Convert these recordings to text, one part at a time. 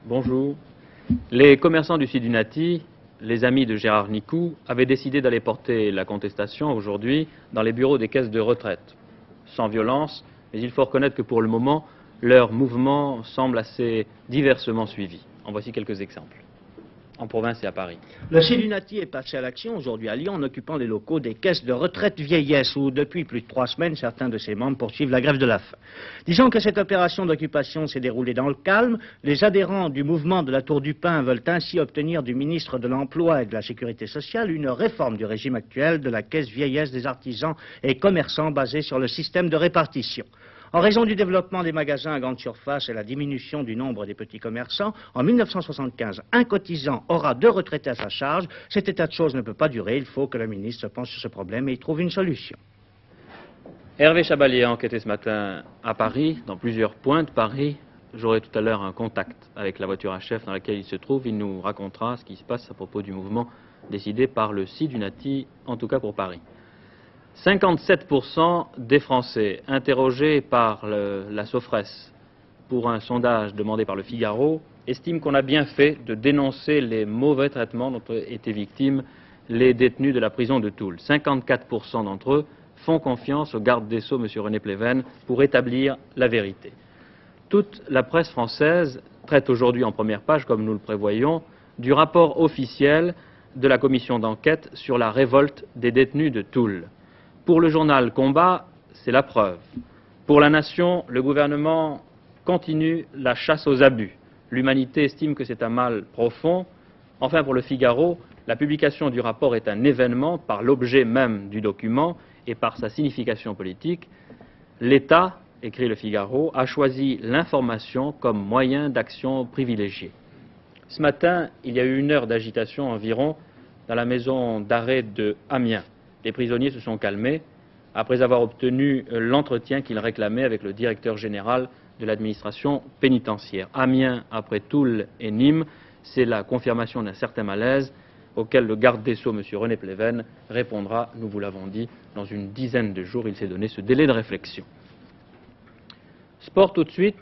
Bonjour. Les commerçants du sud du Nati, les amis de Gérard Nicou, avaient décidé d'aller porter la contestation aujourd'hui dans les bureaux des caisses de retraite. Sans violence, mais il faut reconnaître que pour le moment, leur mouvement semble assez diversement suivi. En voici quelques exemples. En province et à Paris. Le Sud-du-Nati est passé à l'action aujourd'hui à Lyon en occupant les locaux des caisses de retraite vieillesse où depuis plus de 3 semaines, certains de ses membres poursuivent la grève de la faim. Disons que cette opération d'occupation s'est déroulée dans le calme. Les adhérents du mouvement de la Tour du Pain veulent ainsi obtenir du ministre de l'Emploi et de la Sécurité sociale une réforme du régime actuel de la caisse vieillesse des artisans et commerçants basée sur le système de répartition. En raison du développement des magasins à grande surface et la diminution du nombre des petits commerçants, en 1975, un cotisant aura 2 retraités à sa charge. Cet état de choses ne peut pas durer. Il faut que le ministre se penche sur ce problème et y trouve une solution. Hervé Chabalier a enquêté ce matin à Paris, dans plusieurs points de Paris. J'aurai tout à l'heure un contact avec la voiture à chef dans laquelle il se trouve. Il nous racontera ce qui se passe à propos du mouvement décidé par le Sud-du-Nati, en tout cas pour Paris. 57% des Français interrogés par la Sofres pour un sondage demandé par le Figaro estiment qu'on a bien fait de dénoncer les mauvais traitements dont étaient victimes les détenus de la prison de Toul. 54% d'entre eux font confiance au garde des Sceaux, M. René Pleven, pour établir la vérité. Toute la presse française traite aujourd'hui en première page, comme nous le prévoyons, du rapport officiel de la commission d'enquête sur la révolte des détenus de Toul. Pour le journal Combat, c'est la preuve. Pour la Nation, le gouvernement continue la chasse aux abus. L'humanité estime que c'est un mal profond. Enfin, pour le Figaro, la publication du rapport est un événement par l'objet même du document et par sa signification politique. L'État, écrit le Figaro, a choisi l'information comme moyen d'action privilégié. Ce matin, il y a eu 1 heure d'agitation environ dans la maison d'arrêt de Amiens. Les prisonniers se sont calmés après avoir obtenu l'entretien qu'ils réclamaient avec le directeur général de l'administration pénitentiaire. Amiens, après Toul et Nîmes, c'est la confirmation d'un certain malaise auquel le garde des Sceaux, M. René Pleven, répondra, nous vous l'avons dit, dans une dizaine de jours. Il s'est donné ce délai de réflexion. Sport tout de suite,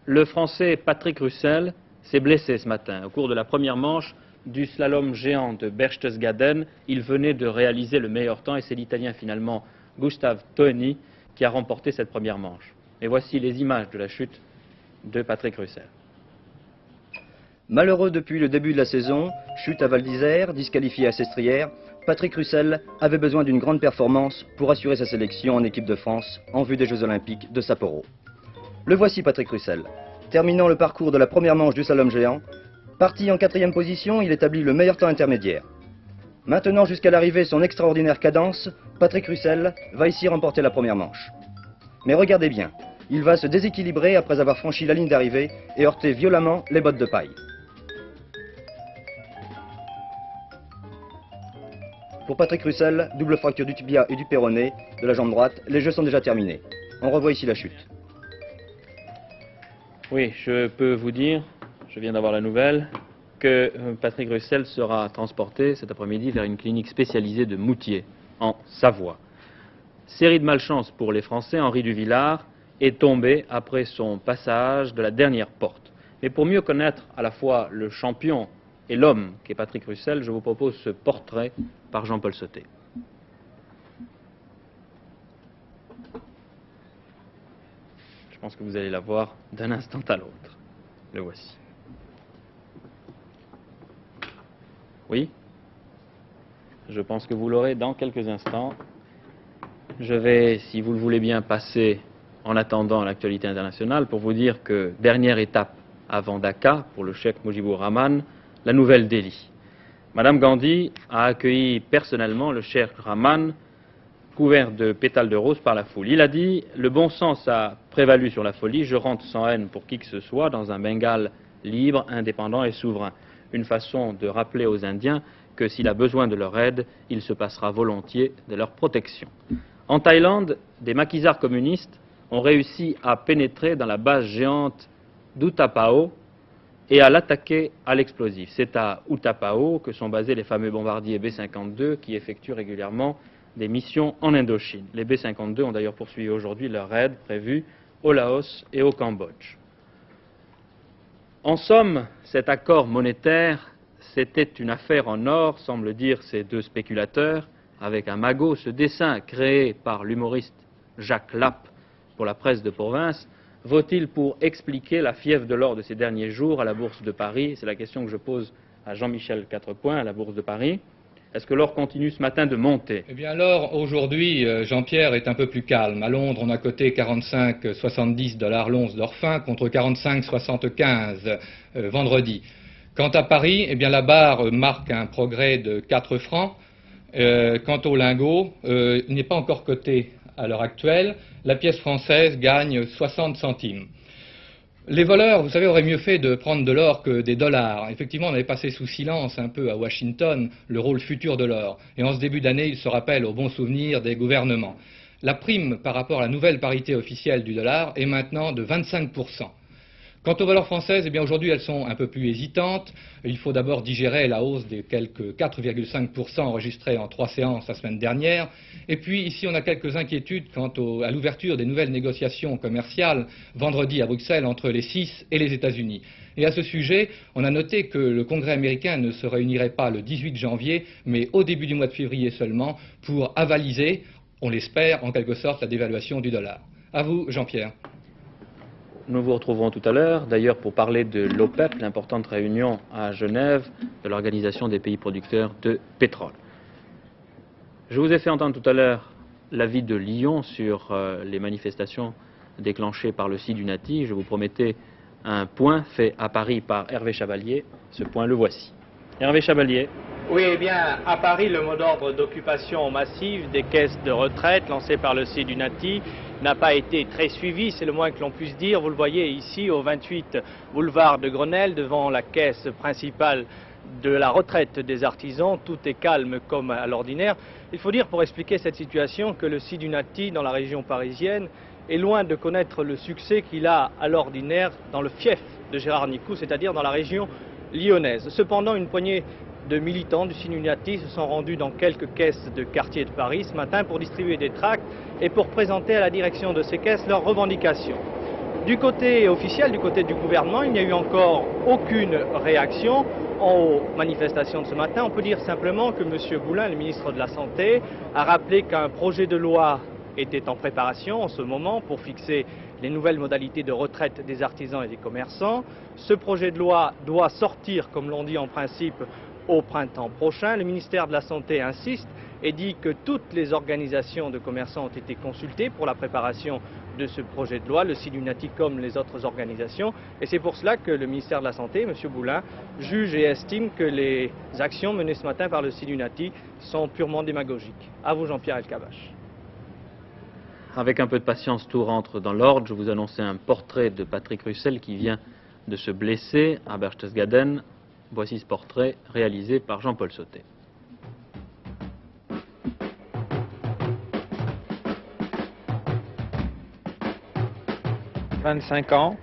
le Français Patrick Russell s'est blessé ce matin. Au cours de la première manche du slalom géant de Berchtesgaden, il venait de réaliser le meilleur temps et c'est l'Italien finalement Gustav Toni qui a remporté cette première manche. Et voici les images de la chute de Patrick Russell. Malheureux depuis le début de la saison, chute à Val d'Isère, disqualifié à Sestrières, Patrick Russell avait besoin d'une grande performance pour assurer sa sélection en équipe de France en vue des Jeux Olympiques de Sapporo. Le voici Patrick Russell. Terminant le parcours de la première manche du slalom géant, parti en 4e position, il établit le meilleur temps intermédiaire. Maintenant jusqu'à l'arrivée son extraordinaire cadence, Patrick Russell va ici remporter la première manche. Mais regardez bien, il va se déséquilibrer après avoir franchi la ligne d'arrivée et heurter violemment les bottes de paille. Pour Patrick Russell, double fracture du tibia et du péroné de la jambe droite, les Jeux sont déjà terminés. On revoit ici la chute. Oui, je peux vous dire, je viens d'avoir la nouvelle, que Patrick Russell sera transporté cet après-midi vers une clinique spécialisée de Moutier, en Savoie. Série de malchance pour les Français, Henri Duvillard est tombé après son passage de la dernière porte. Mais pour mieux connaître à la fois le champion et l'homme qu'est Patrick Russell, je vous propose ce portrait par Jean-Paul Sauté. Je pense que vous allez la voir d'un instant à l'autre. Le voici. Oui, je pense que vous l'aurez dans quelques instants. Je vais, si vous le voulez bien, passer en attendant l'actualité internationale pour vous dire que dernière étape avant Dhaka pour le cheikh Mujibur Rahman, la Nouvelle-Delhi. Madame Gandhi a accueilli personnellement le cheikh Rahman couvert de pétales de rose par la foule. Il a dit « Le bon sens a prévalu sur la folie, je rentre sans haine pour qui que ce soit dans un Bengale libre, indépendant et souverain. » Une façon de rappeler aux Indiens que s'il a besoin de leur aide, il se passera volontiers de leur protection. En Thaïlande, des maquisards communistes ont réussi à pénétrer dans la base géante d'Utapao et à l'attaquer à l'explosif. C'est à Utapao que sont basés les fameux bombardiers B-52 qui effectuent régulièrement des missions en Indochine. Les B-52 ont d'ailleurs poursuivi aujourd'hui leur raid prévu au Laos et au Cambodge. En somme, cet accord monétaire, c'était une affaire en or, semble dire ces deux spéculateurs, avec un magot. Ce dessin créé par l'humoriste Jacques Lappe pour la presse de province, vaut-il pour expliquer la fièvre de l'or de ces derniers jours à la Bourse de Paris? C'est la question que je pose à Jean-Michel Quatrepoint, à la Bourse de Paris. Est-ce que l'or continue ce matin de monter? Eh bien l'or, aujourd'hui, Jean-Pierre, est un peu plus calme. À Londres, on a coté 45,70 $ l'once d'or fin contre 45,75 vendredi. Quant à Paris, eh bien la barre marque un progrès de 4 francs. Quant au lingot, il n'est pas encore coté à l'heure actuelle. La pièce française gagne 60 centimes. Les voleurs, vous savez, auraient mieux fait de prendre de l'or que des dollars. Effectivement, on avait passé sous silence un peu à Washington le rôle futur de l'or. Et en ce début d'année, il se rappelle au bon souvenir des gouvernements. La prime par rapport à la nouvelle parité officielle du dollar est maintenant de 25%. Quant aux valeurs françaises, eh bien aujourd'hui elles sont un peu plus hésitantes. Il faut d'abord digérer la hausse des quelques 4,5% enregistrés en 3 séances la semaine dernière. Et puis ici on a quelques inquiétudes quant à l'ouverture des nouvelles négociations commerciales vendredi à Bruxelles entre les 6 et les États-Unis. Et à ce sujet, on a noté que le Congrès américain ne se réunirait pas le 18 janvier, mais au début du mois de février seulement, pour avaliser, on l'espère, en quelque sorte, la dévaluation du dollar. À vous, Jean-Pierre. Nous vous retrouverons tout à l'heure, d'ailleurs, pour parler de l'OPEP, l'importante réunion à Genève de l'Organisation des pays producteurs de pétrole. Je vous ai fait entendre tout à l'heure l'avis de Lyon sur les manifestations déclenchées par le Sidunati. Je vous promettais un point fait à Paris par Hervé Chavalier. Ce point, le voici. Hervé Chavalier. Oui, eh bien, à Paris, le mot d'ordre d'occupation massive des caisses de retraite lancé par le Sidunati n'a pas été très suivi, c'est le moins que l'on puisse dire. Vous le voyez ici, au 28 boulevard de Grenelle, devant la caisse principale de la retraite des artisans. Tout est calme comme à l'ordinaire. Il faut dire, pour expliquer cette situation, que le Sidunati, dans la région parisienne, est loin de connaître le succès qu'il a à l'ordinaire dans le fief de Gérard Nicou, c'est-à-dire dans la région lyonnaise. Cependant, une poignée de militants du Sidunati se sont rendus dans quelques caisses de quartier de Paris ce matin pour distribuer des tracts et pour présenter à la direction de ces caisses leurs revendications. Du côté officiel, du côté du gouvernement, il n'y a eu encore aucune réaction aux manifestations de ce matin. On peut dire simplement que M. Boulin, le ministre de la Santé, a rappelé qu'un projet de loi était en préparation en ce moment pour fixer les nouvelles modalités de retraite des artisans et des commerçants. Ce projet de loi doit sortir, comme l'on dit en principe, au printemps prochain. Le ministère de la Santé insiste et dit que toutes les organisations de commerçants ont été consultées pour la préparation de ce projet de loi, le Sidunati comme les autres organisations. Et c'est pour cela que le ministère de la Santé, M. Boulin, juge et estime que les actions menées ce matin par le Sidunati sont purement démagogiques. À vous, Jean-Pierre Elkabbach. Avec un peu de patience, tout rentre dans l'ordre. Je vous annonçais un portrait de Patrick Russell qui vient de se blesser à Berchtesgaden. Voici ce portrait réalisé par Jean-Paul Sauté. « 25 ans,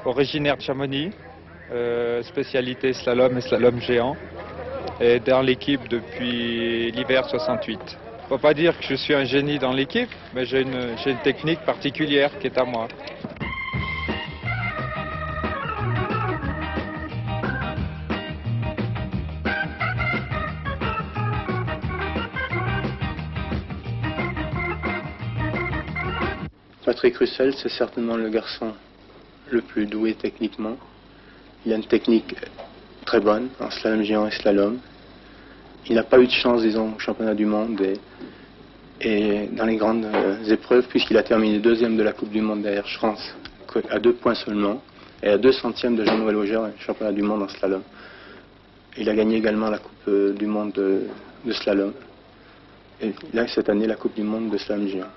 originaire de Chamonix, spécialité slalom et slalom géant, et dans l'équipe depuis l'hiver 68. Il ne faut pas dire que je suis un génie dans l'équipe, mais j'ai une technique particulière qui est à moi. Patrick Russell, c'est certainement le garçon le plus doué techniquement. Il a une technique très bonne en slalom géant et slalom. Il n'a pas eu de chance, disons, au championnat du monde et dans les grandes épreuves, puisqu'il a terminé deuxième de la Coupe du Monde derrière Schranz, à 2 points seulement, et à 2 centièmes de Jean-Noël Auger, championnat du monde en slalom. Il a gagné également la Coupe du monde de slalom. Et là, cette année, la Coupe du monde de slalom géant.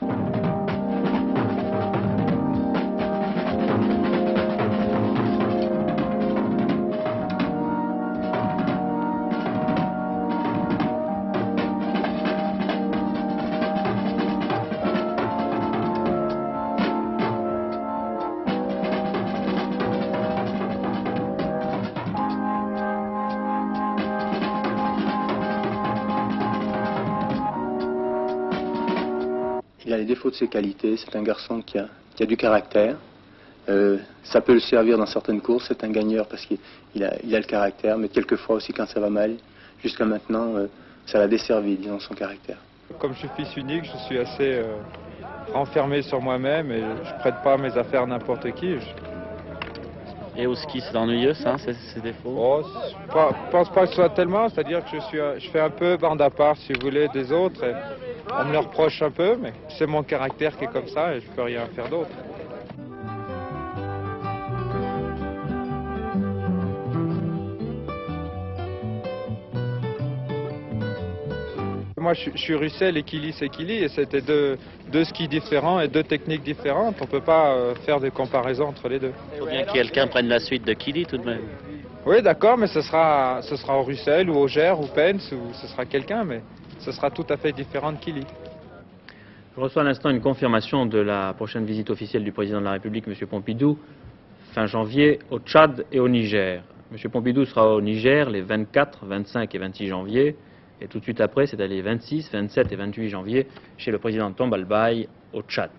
Il a les défauts de ses qualités, c'est un garçon qui a du caractère, Ça peut le servir dans certaines courses, c'est un gagneur parce qu'il a le caractère, mais quelquefois aussi quand ça va mal, jusqu'à maintenant, ça l'a desservi, disons, son caractère. Comme je suis fils unique, je suis assez renfermé sur moi-même et je prête pas mes affaires à n'importe qui. Et au ski, c'est ennuyeux, ça, ces défauts? Oh, je pense pas que ce soit tellement, c'est-à-dire que je fais un peu bande à part, si vous voulez, des autres. Et on me le reproche un peu, mais c'est mon caractère qui est comme ça et je peux rien faire d'autre. Moi, je suis Russell et Killy, c'est Killy, et c'était deux skis différents et deux techniques différentes. On ne peut pas faire des comparaisons entre les deux. Il faut bien que quelqu'un prenne la suite de Killy, tout de même. Oui, d'accord, mais ce sera au Russell ou au Gers ou Pence, ou ce sera quelqu'un, mais ce sera tout à fait différent de Killy. Je reçois à l'instant une confirmation de la prochaine visite officielle du président de la République, M. Pompidou, fin janvier, au Tchad et au Niger. M. Pompidou sera au Niger les 24, 25 et 26 janvier. Et tout de suite après, c'est les 26, 27 et 28 janvier chez le président Tombalbaye au Tchad.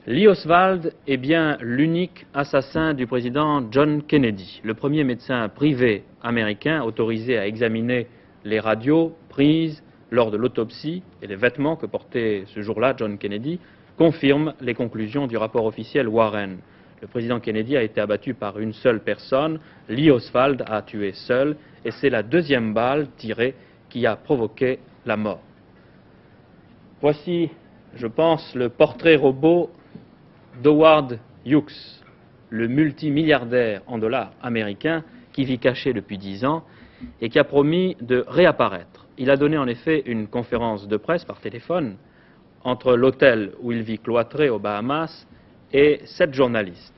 Lee Oswald est bien l'unique assassin du président John Kennedy, le premier médecin privé américain autorisé à examiner les radios prises lors de l'autopsie et les vêtements que portait ce jour-là John Kennedy confirme les conclusions du rapport officiel Warren. Le président Kennedy a été abattu par une seule personne, Lee Oswald a tué seul, et c'est la deuxième balle tirée qui a provoqué la mort. Voici, je pense, le portrait robot d'Howard Hughes, le multimilliardaire en dollars américain qui vit caché depuis 10 ans et qui a promis de réapparaître. Il a donné en effet une conférence de presse par téléphone entre l'hôtel où il vit cloîtré aux Bahamas et 7 journalistes.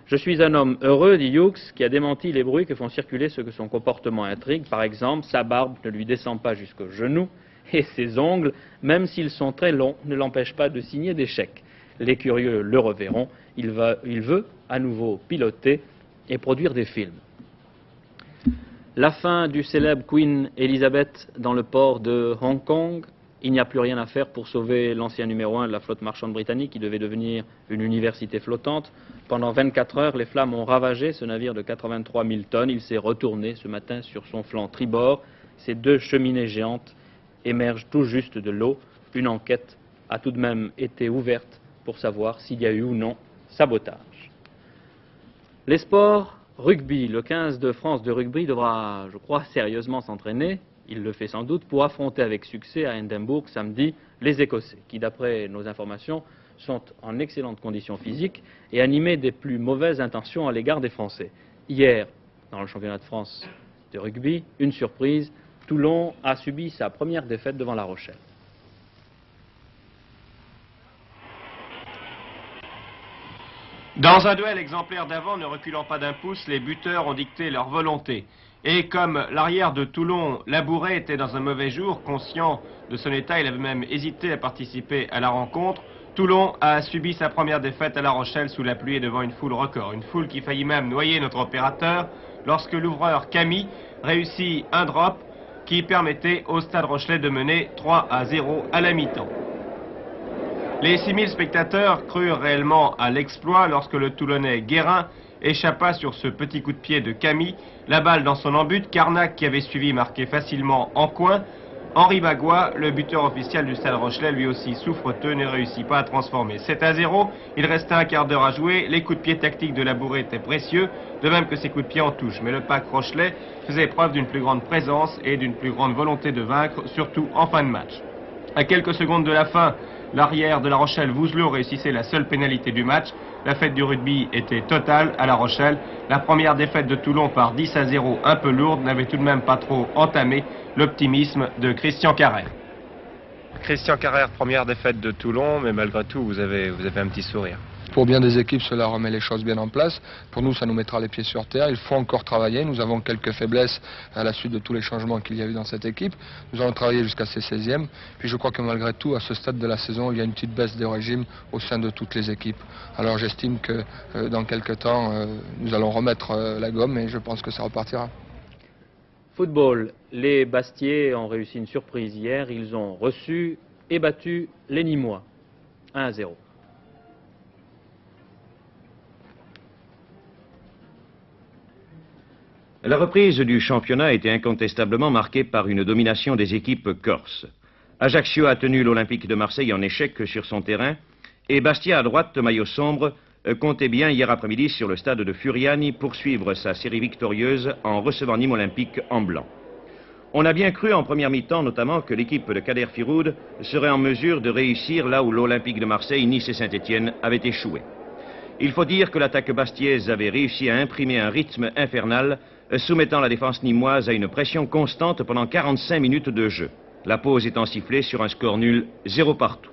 Je suis un homme heureux, dit Hughes, qui a démenti les bruits que font circuler ceux que son comportement intrigue. Par exemple, sa barbe ne lui descend pas jusqu'aux genoux et ses ongles, même s'ils sont très longs, ne l'empêchent pas de signer des chèques. Les curieux le reverront. Il veut à nouveau piloter et produire des films. La fin du célèbre Queen Elizabeth dans le port de Hong Kong. Il n'y a plus rien à faire pour sauver l'ancien numéro 1 de la flotte marchande britannique qui devait devenir une université flottante. Pendant 24 heures, les flammes ont ravagé ce navire de 83 000 tonnes. Il s'est retourné ce matin sur son flanc tribord. Ces 2 cheminées géantes émergent tout juste de l'eau. Une enquête a tout de même été ouverte pour savoir s'il y a eu ou non sabotage. Les sports, rugby. Le 15 de France de rugby devra, je crois, sérieusement s'entraîner. Il le fait sans doute pour affronter avec succès à Édimbourg samedi les Écossais, qui d'après nos informations sont en excellentes conditions physiques et animés des plus mauvaises intentions à l'égard des Français. Hier, dans le championnat de France de rugby, une surprise, Toulon a subi sa première défaite devant La Rochelle. Dans un duel exemplaire d'avant, ne reculant pas d'un pouce, les buteurs ont dicté leur volonté. Et comme l'arrière de Toulon, Labouré, était dans un mauvais jour, conscient de son état, il avait même hésité à participer à la rencontre. Toulon a subi sa première défaite à La Rochelle sous la pluie et devant une foule record. Une foule qui faillit même noyer notre opérateur lorsque l'ouvreur Camille réussit un drop qui permettait au Stade Rochelais de mener 3-0 à la mi-temps. Les 6000 spectateurs crurent réellement à l'exploit lorsque le Toulonnais Guérin échappa sur ce petit coup de pied de Camille. La balle dans son embut, Carnac qui avait suivi marquait facilement en coin. Henri Bagua, le buteur officiel du Stade Rochelais, lui aussi souffreteux, ne réussit pas à transformer. 7-0, il restait un quart d'heure à jouer, les coups de pied tactiques de Labouré étaient précieux, de même que ses coups de pied en touche. Mais le pack Rochelais faisait preuve d'une plus grande présence et d'une plus grande volonté de vaincre, surtout en fin de match. À quelques secondes de la fin, l'arrière de La Rochelle, Vouzelot, réussissait la seule pénalité du match. La fête du rugby était totale à La Rochelle. La première défaite de Toulon par 10-0, un peu lourde, n'avait tout de même pas trop entamé l'optimisme de Christian Carrère. Christian Carrère, première défaite de Toulon, mais malgré tout, vous avez un petit sourire. Pour bien des équipes, cela remet les choses bien en place. Pour nous, ça nous mettra les pieds sur terre. Il faut encore travailler. Nous avons quelques faiblesses à la suite de tous les changements qu'il y a eu dans cette équipe. Nous allons travailler jusqu'à ces 16e. Puis je crois que malgré tout, à ce stade de la saison, il y a une petite baisse de régime au sein de toutes les équipes. Alors j'estime que dans quelques temps, nous allons remettre la gomme et je pense que ça repartira. Football, les Bastiais ont réussi une surprise hier. Ils ont reçu et battu les Nîmois 1-0. La reprise du championnat était incontestablement marquée par une domination des équipes corses. Ajaccio a tenu l'Olympique de Marseille en échec sur son terrain et Bastia à droite, maillot sombre, comptait bien hier après-midi sur le stade de Furiani poursuivre sa série victorieuse en recevant Nîmes Olympique en blanc. On a bien cru en première mi-temps notamment que l'équipe de Kader Firoud serait en mesure de réussir là où l'Olympique de Marseille, Nice et Saint-Étienne avaient échoué. Il faut dire que l'attaque bastiaise avait réussi à imprimer un rythme infernal, soumettant la défense nîmoise à une pression constante pendant 45 minutes de jeu. La pause étant sifflée sur un score nul, 0 partout.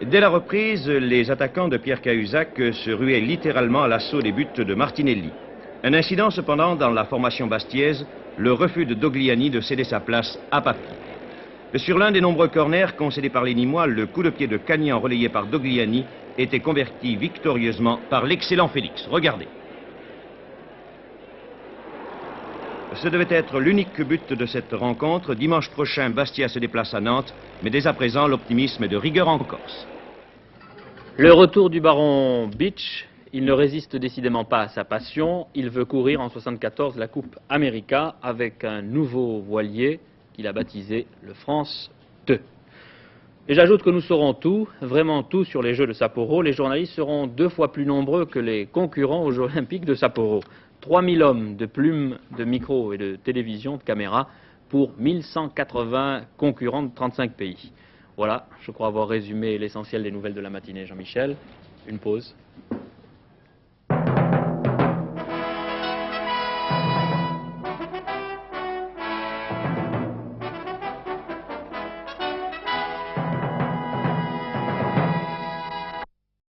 Dès la reprise, les attaquants de Pierre Cahuzac se ruaient littéralement à l'assaut des buts de Martinelli. Un incident cependant dans la formation bastiaise, le refus de Dogliani de céder sa place à Papi. Sur l'un des nombreux corners concédés par les Nîmois, le coup de pied de Cagnan relayé par Dogliani était converti victorieusement par l'excellent Félix. Regardez. Ce devait être l'unique but de cette rencontre. Dimanche prochain, Bastia se déplace à Nantes, mais dès à présent, l'optimisme est de rigueur en Corse. Le retour du baron Beach, il ne résiste décidément pas à sa passion. Il veut courir en 1974 la Coupe América avec un nouveau voilier qu'il a baptisé le France 2. Et j'ajoute que nous saurons tout, vraiment tout sur les Jeux de Sapporo. Les journalistes seront 2 fois plus nombreux que les concurrents aux Jeux Olympiques de Sapporo. 3000 hommes de plumes, de micros et de télévision, de caméras, pour 1180 concurrents de 35 pays. Voilà, je crois avoir résumé l'essentiel des nouvelles de la matinée, Jean-Michel. Une pause.